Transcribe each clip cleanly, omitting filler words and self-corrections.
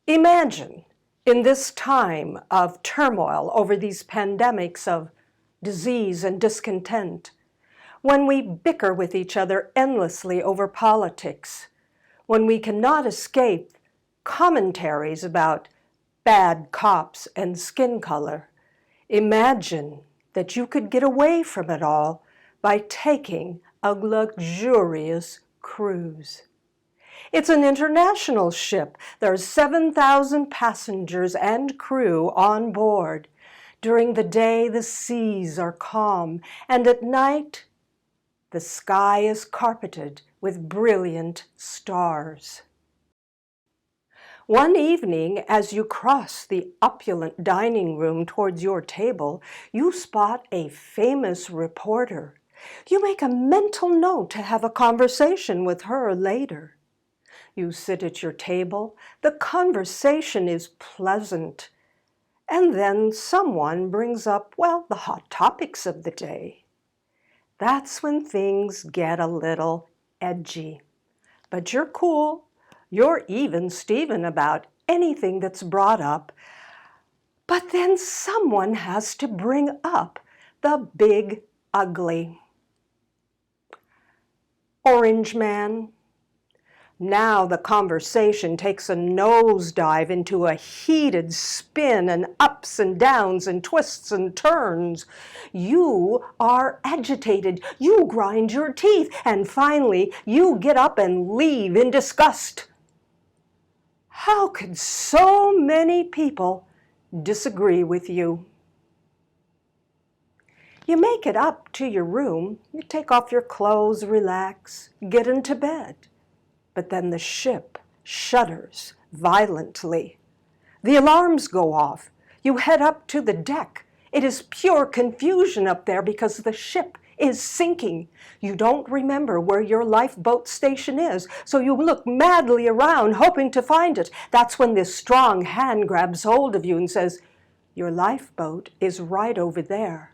Imagine, in this time of turmoil over these pandemics of disease and discontent, when we bicker with each other endlessly over politics, when we cannot escape commentaries about bad cops and skin color, imagine that you could get away from it all by taking a luxurious cruise. It's an international ship. There's 7,000 passengers and crew on board. During the day, the seas are calm, and at night, the sky is carpeted with brilliant stars. One evening, as you cross the opulent dining room towards your table, you spot a famous reporter. You make a mental note to have a conversation with her later. You sit at your table, the conversation is pleasant, and then someone brings up, well, the hot topics of the day. That's when things get a little edgy. But you're cool. You're even Steven about anything that's brought up. But then someone has to bring up the big ugly. Orange Man. Now the conversation takes a nosedive into a heated spin and ups and downs and twists and turns. You are agitated, you grind your teeth, and finally you get up and leave in disgust. How could so many people disagree with you? You make it up to your room, you take off your clothes, relax, get into bed. But then the ship shudders violently. The alarms go off. You head up to the deck. It is pure confusion up there because the ship is sinking. You don't remember where your lifeboat station is, so you look madly around hoping to find it. That's when this strong hand grabs hold of you and says, "Your lifeboat is right over there."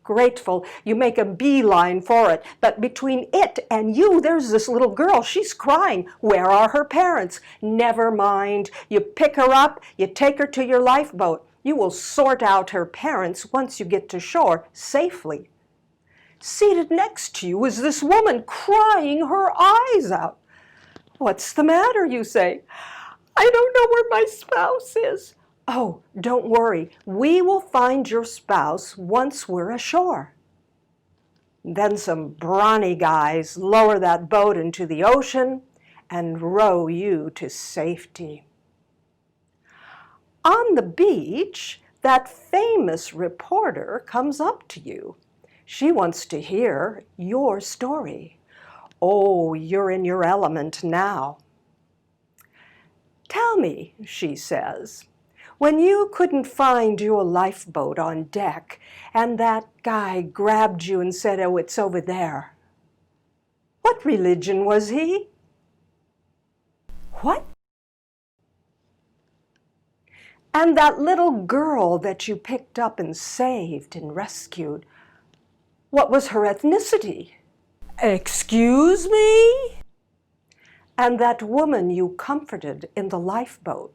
Grateful, you make a beeline for it, but between it and you, there's this little girl. She's crying. Where are her parents? Never mind. You pick her up, you take her to your lifeboat. You will sort out her parents once you get to shore safely. Seated next to you is this woman crying her eyes out. "What's the matter?" you say. "I don't know where my spouse is." "Oh, don't worry. We will find your spouse once we're ashore." Then some brawny guys lower that boat into the ocean and row you to safety. On the beach, that famous reporter comes up to you. She wants to hear your story. Oh, you're in your element now. "Tell me," she says, "when you couldn't find your lifeboat on deck and that guy grabbed you and said, 'Oh, it's over there,' what religion was he?" "What?" "And that little girl that you picked up and saved and rescued, what was her ethnicity?" "Excuse me?" "And that woman you comforted in the lifeboat,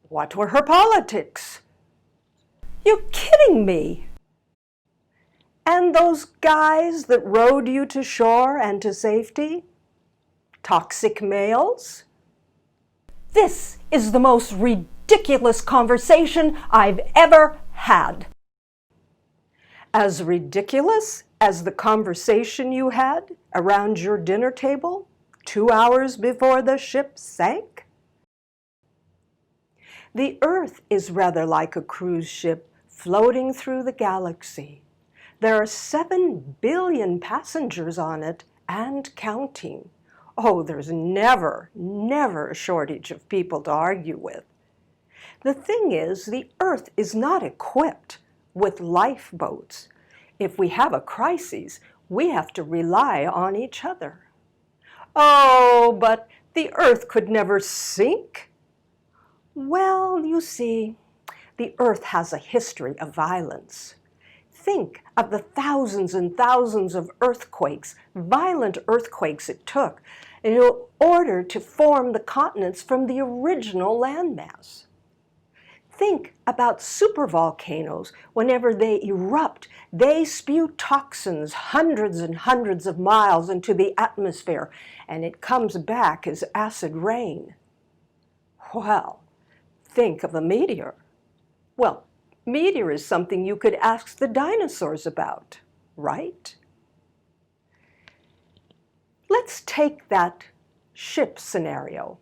what were her politics?" "You're kidding me." "And those guys that rowed you to shore and to safety, toxic males?" This is the most ridiculous conversation I've ever had. As ridiculous as the conversation you had around your dinner table 2 hours before the ship sank? The Earth is rather like a cruise ship floating through the galaxy. There are 7 billion passengers on it and counting. Oh, there's never a shortage of people to argue with. The thing is, the Earth is not equipped with lifeboats. If we have a crisis, we have to rely on each other. Oh, but the Earth could never sink. Well, you see, the Earth has a history of violence. Think of the thousands and thousands of earthquakes, violent earthquakes it took in order to form the continents from the original landmass. Think about supervolcanoes. Whenever they erupt, they spew toxins hundreds and hundreds of miles into the atmosphere, and it comes back as acid rain. Well, think of a meteor. Well, meteor is something you could ask the dinosaurs about, right? Let's take that ship scenario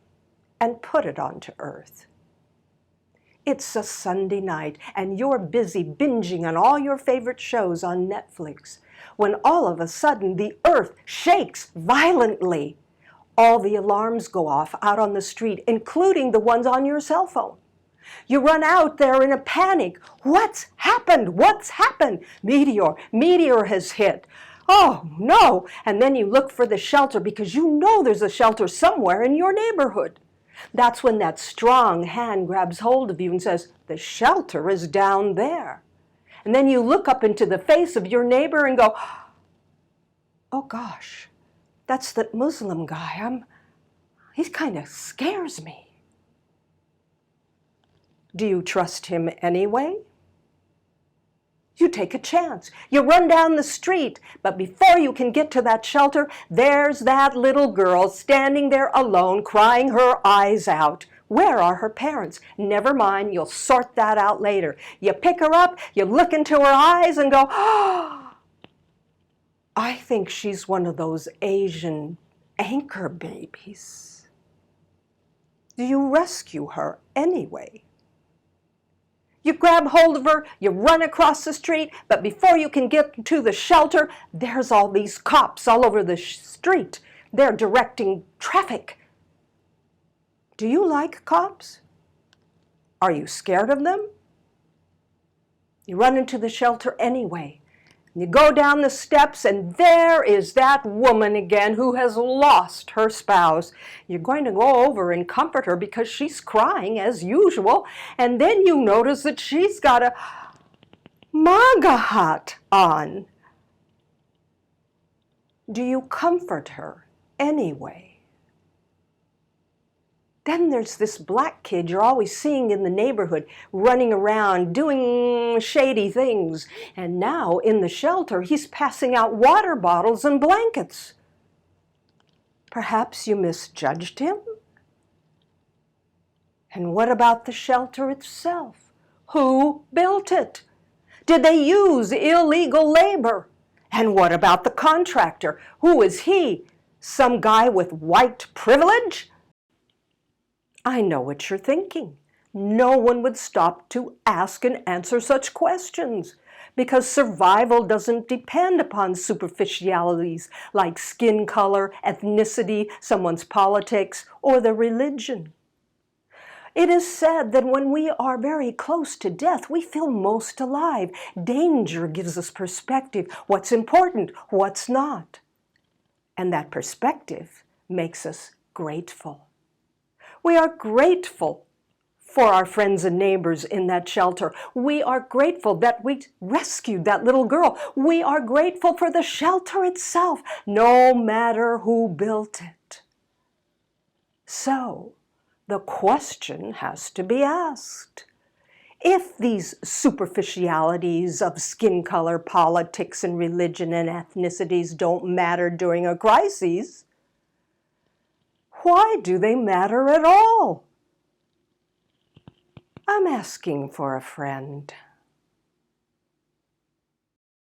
and put it onto Earth. It's a Sunday night and you're busy binging on all your favorite shows on Netflix when all of a sudden the earth shakes violently. All the alarms go off out on the street, including the ones on your cell phone. You run out there in a panic. What's happened? What's happened? Meteor has hit. Oh no! And then you look for the shelter because you know there's a shelter somewhere in your neighborhood. That's when that strong hand grabs hold of you and says, the shelter is down there. And then you look up into the face of your neighbor and go, oh gosh, that's that Muslim guy. He kind of scares me. Do you trust him anyway? You take a chance. You run down the street, but before you can get to that shelter, there's that little girl standing there alone, crying her eyes out. Where are her parents? Never mind, you'll sort that out later. You pick her up, you look into her eyes and go, oh, I think she's one of those Asian anchor babies. Do you rescue her anyway? You grab hold of her, you run across the street, but before you can get to the shelter, there's all these cops all over the street. They're directing traffic. Do you like cops? Are you scared of them? You run into the shelter anyway. You go down the steps and there is that woman again who has lost her spouse. You're going to go over and comfort her because she's crying as usual, and then you notice that she's got a MAGA hat on. Do you comfort her anyway? Then there's this black kid you're always seeing in the neighborhood, running around, doing shady things. And now in the shelter, he's passing out water bottles and blankets. Perhaps you misjudged him? And what about the shelter itself? Who built it? Did they use illegal labor? And what about the contractor? Who is he? Some guy with white privilege? I know what you're thinking. No one would stop to ask and answer such questions because survival doesn't depend upon superficialities like skin color, ethnicity, someone's politics, or their religion. It is said that when we are very close to death, we feel most alive. Danger gives us perspective, what's important, what's not. And that perspective makes us grateful. We are grateful for our friends and neighbors in that shelter. We are grateful that we rescued that little girl. We are grateful for the shelter itself, no matter who built it. So, the question has to be asked. If these superficialities of skin color, politics, and religion and ethnicities don't matter during a crisis, why do they matter at all? I'm asking for a friend.